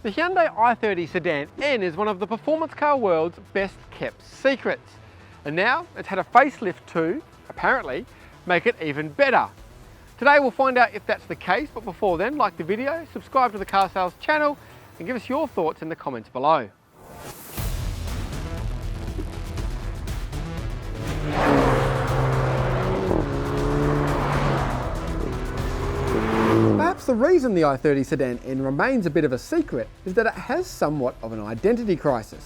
The Hyundai i30 Sedan N is one of the performance car world's best kept secrets. And now it's had a facelift to, apparently, make it even better. Today we'll find out if that's the case, but before then, like the video, subscribe to the Car Sales channel and give us your thoughts in the comments below. Perhaps the reason the i30 Sedan N remains a bit of a secret is that it has somewhat of an identity crisis.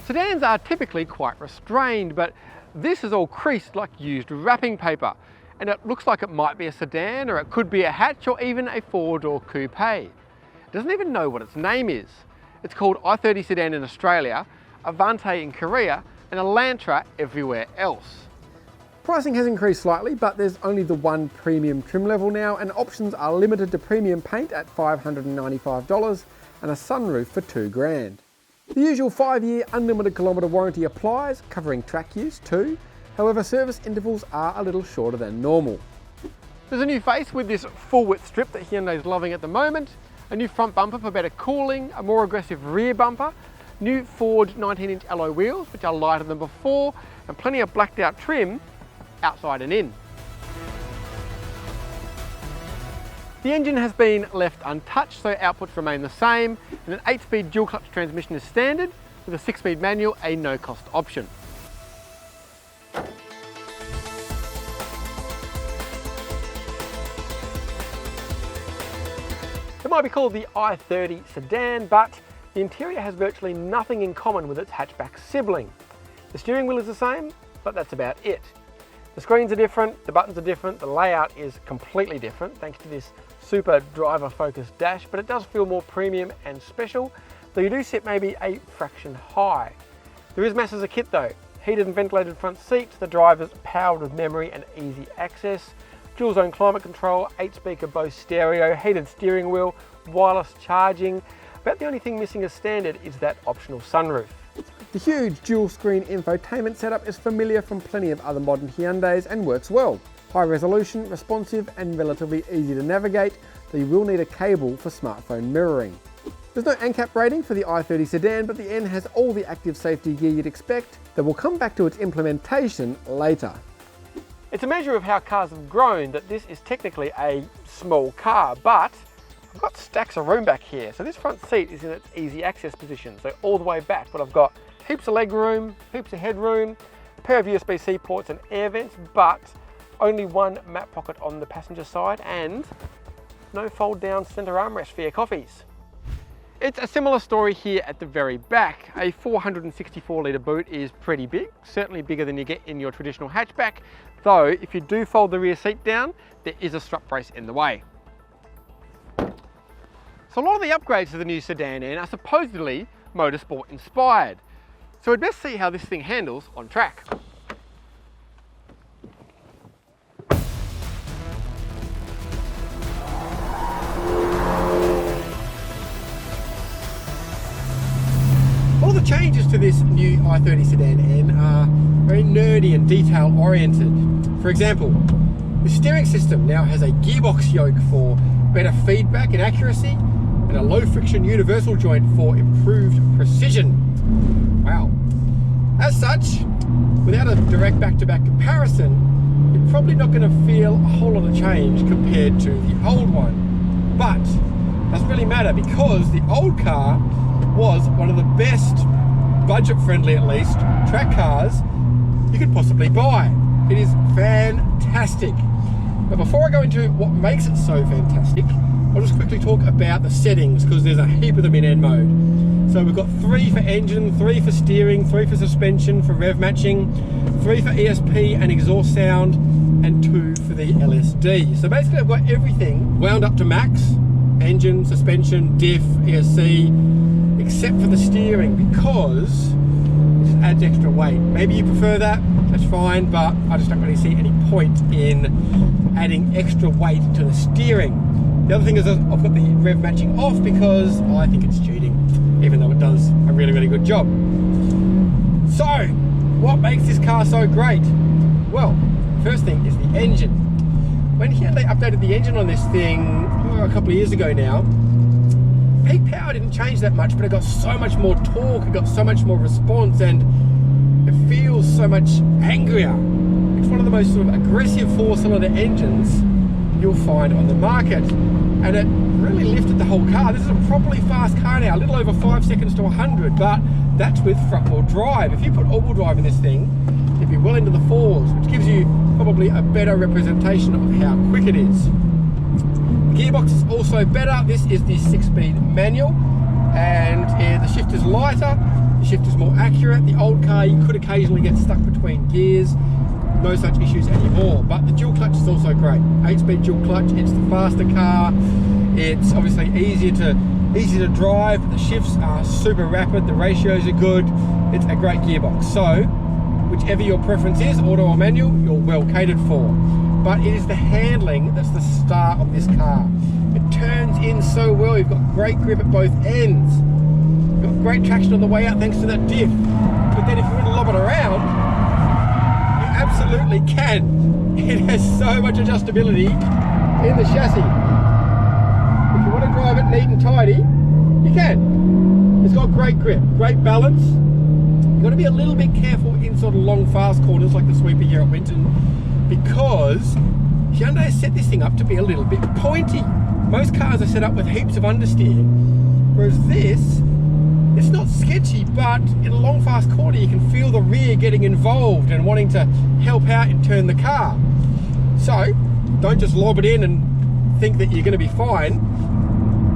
Sedans are typically quite restrained, but this is all creased like used wrapping paper, and it looks like it might be a sedan, or it could be a hatch, or even a four-door coupe. It doesn't even know what its name is. It's called i30 Sedan in Australia, Avante in Korea, and Elantra everywhere else. Pricing has increased slightly, but there's only the one premium trim level now, and options are limited to premium paint at $595 and a sunroof for $2,000. The usual 5-year unlimited kilometre warranty applies, covering track use too. However, service intervals are a little shorter than normal. There's a new face with this full width strip that Hyundai is loving at the moment, a new front bumper for better cooling, a more aggressive rear bumper, new forged 19-inch alloy wheels which are lighter than before, and plenty of blacked out trim outside and in. The engine has been left untouched, so outputs remain the same, and an 8-speed dual clutch transmission is standard, with a 6-speed manual a no-cost option. It might be called the i30 Sedan, but the interior has virtually nothing in common with its hatchback sibling. The steering wheel is the same, but that's about it. The screens are different, the buttons are different, the layout is completely different thanks to this super driver focused dash, but it does feel more premium and special, though you do sit maybe a fraction high. There is mass as a kit though. Heated and ventilated front seats, the driver's powered with memory and easy access, dual zone climate control, 8-speaker Bose stereo, heated steering wheel, wireless charging. About the only thing missing as standard is that optional sunroof. The huge dual screen infotainment setup is familiar from plenty of other modern Hyundais and works well. High resolution, responsive and relatively easy to navigate, though you will need a cable for smartphone mirroring. There's no ANCAP rating for the i30 Sedan, but the N has all the active safety gear you'd expect, that will come back to its implementation later. It's a measure of how cars have grown that this is technically a small car, but I've got stacks of room back here. So this front seat is in its easy access position, so all the way back, but I've got heaps of leg room, heaps of headroom, a pair of USB-C ports and air vents, but only one map pocket on the passenger side and no fold down center armrest for your coffees. It's a similar story here at the very back. A 464 litre boot is pretty big, certainly bigger than you get in your traditional hatchback, though if you do fold the rear seat down, there is a strut brace in the way. So a lot of the upgrades to the new Sedan N are supposedly motorsport inspired. So we'd best see how this thing handles on track. All the changes to this new i30 Sedan N are very nerdy and detail oriented. For example, the steering system now has a gearbox yoke for better feedback and accuracy, and a low friction universal joint for improved precision. Wow. As such, without a direct back-to-back comparison, you're probably not going to feel a whole lot of change compared to the old one. But it doesn't really matter, because the old car was one of the best, budget-friendly at least, track cars you could possibly buy. It is fantastic. But before I go into what makes it so fantastic, I'll just quickly talk about the settings, because there's a heap of them in N mode. So we've got 3 for engine, 3 for steering, 3 for suspension, for rev matching, 3 for ESP and exhaust sound, and 2 for the LSD. So basically I've got everything wound up to max: engine, suspension, diff, ESC, except for the steering, because it just adds extra weight. Maybe you prefer that, that's fine, but I just don't really see any point in adding extra weight to the steering. The other thing is I've got the rev matching off because I think it's cheating, even though it does a really, really good job. So, what makes this car so great? Well, first thing is the engine. When Hyundai updated the engine on this thing a couple of years ago now, peak power didn't change that much, but it got so much more torque, it got so much more response, and it feels so much angrier. It's one of the most sort of aggressive 4-cylinder engines you'll find on the market, and it really lifted the whole car. This is a properly fast car now, a little over 5 seconds to 100, but that's with front-wheel drive. If you put all-wheel drive in this thing, it'd be well into the 4s, which gives you probably a better representation of how quick it is. The gearbox is also better. This is the 6-speed manual, and the shift is lighter, the shift is more accurate. The old car, you could occasionally get stuck between gears. No such issues anymore, but the dual clutch is also great. 8-speed dual clutch, it's the faster car. It's obviously easier to drive, but the shifts are super rapid, the ratios are good. It's a great gearbox. So, whichever your preference is, auto or manual, you're well catered for. But it is the handling that's the star of this car. It turns in so well, you've got great grip at both ends. You've got great traction on the way out thanks to that diff. But then if you want to lob it around, absolutely can. It has so much adjustability in the chassis. If you want to drive it neat and tidy, you can. It's got great grip, great balance. You've got to be a little bit careful in sort of long, fast corners like the sweeper here at Winton, because Hyundai has set this thing up to be a little bit pointy. Most cars are set up with heaps of understeer, whereas this, it's not sketchy, but in a long, fast corner, you can feel the rear getting involved and wanting to help out and turn the car. So, don't just lob it in and think that you're going to be fine.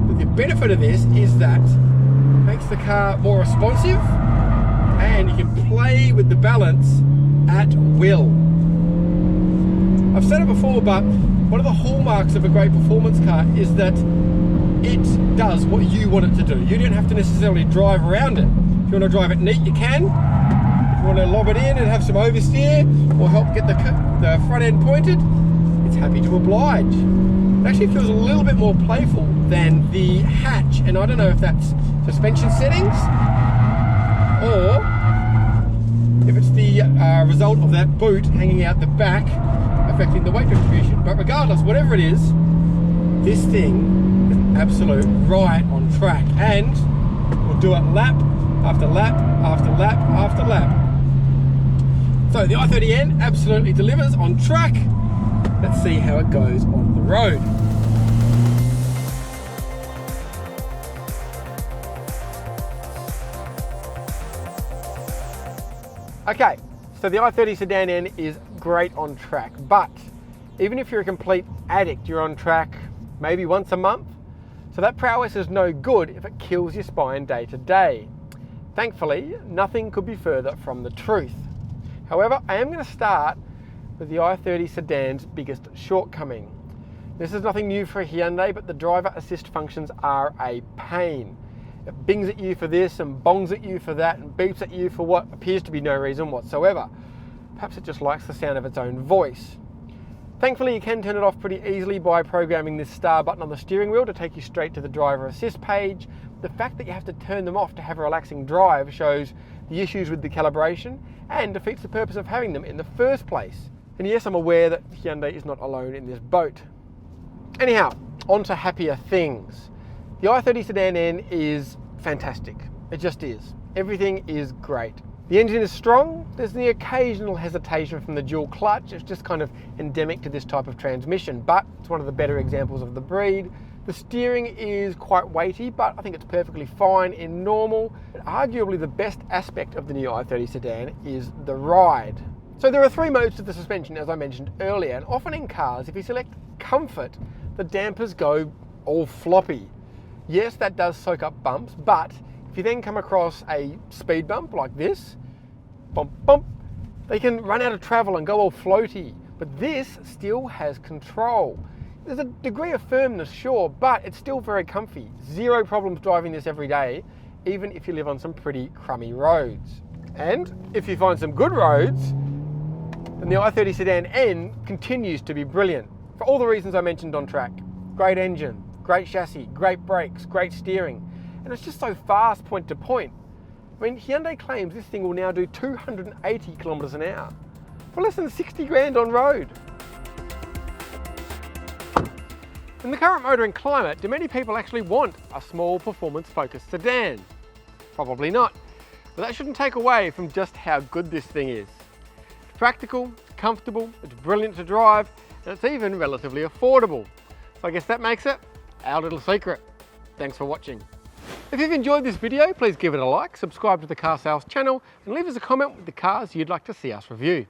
But the benefit of this is that it makes the car more responsive, and you can play with the balance at will. I've said it before, but one of the hallmarks of a great performance car is that it does what you want it to do. You don't have to necessarily drive around it. If you want to drive it neat, you can. If you want to lob it in and have some oversteer or help get the front end pointed, it's happy to oblige. It actually feels a little bit more playful than the hatch, and I don't know if that's suspension settings or if it's the result of that boot hanging out the back affecting the weight distribution. But regardless, whatever it is, this thing absolute right on track, and we'll do it lap after lap after lap after lap. So the i30N absolutely delivers on track. Let's see how it goes on the road. Okay, so the i30 Sedan N is great on track, but even if you're a complete addict, you're on track maybe once a month. So that prowess is no good if it kills your spine day to day. Thankfully, nothing could be further from the truth. However, I am going to start with the i30 Sedan's biggest shortcoming. This is nothing new for a Hyundai, but the driver assist functions are a pain. It bings at you for this and bongs at you for that and beeps at you for what appears to be no reason whatsoever. Perhaps it just likes the sound of its own voice. Thankfully, you can turn it off pretty easily by programming this star button on the steering wheel to take you straight to the driver assist page. The fact that you have to turn them off to have a relaxing drive shows the issues with the calibration and defeats the purpose of having them in the first place. And yes, I'm aware that Hyundai is not alone in this boat. Anyhow, on to happier things. The i30 Sedan N is fantastic. It just is. Everything is great. The engine is strong. There's the occasional hesitation from the dual clutch. It's just kind of endemic to this type of transmission, but it's one of the better examples of the breed. The steering is quite weighty, but I think it's perfectly fine in normal. But arguably the best aspect of the new i30 Sedan is the ride. So there are 3 modes to the suspension, as I mentioned earlier, and often in cars, if you select comfort, the dampers go all floppy. Yes, that does soak up bumps, but if you then come across a speed bump like this, bump, bump, they can run out of travel and go all floaty. But this still has control. There's a degree of firmness, sure, but it's still very comfy. Zero problems driving this every day, even if you live on some pretty crummy roads. And if you find some good roads, then the i30 Sedan N continues to be brilliant for all the reasons I mentioned on track. Great engine, great chassis, great brakes, great steering. And it's just so fast point to point. I mean, Hyundai claims this thing will now do 280 kilometers an hour for less than 60 grand on road. In the current motoring climate, do many people actually want a small performance-focused sedan? Probably not, but that shouldn't take away from just how good this thing is. It's practical, it's comfortable, it's brilliant to drive, and it's even relatively affordable. So I guess that makes it our little secret. Thanks for watching. If you've enjoyed this video, please give it a like, subscribe to the Car Sales channel, and leave us a comment with the cars you'd like to see us review.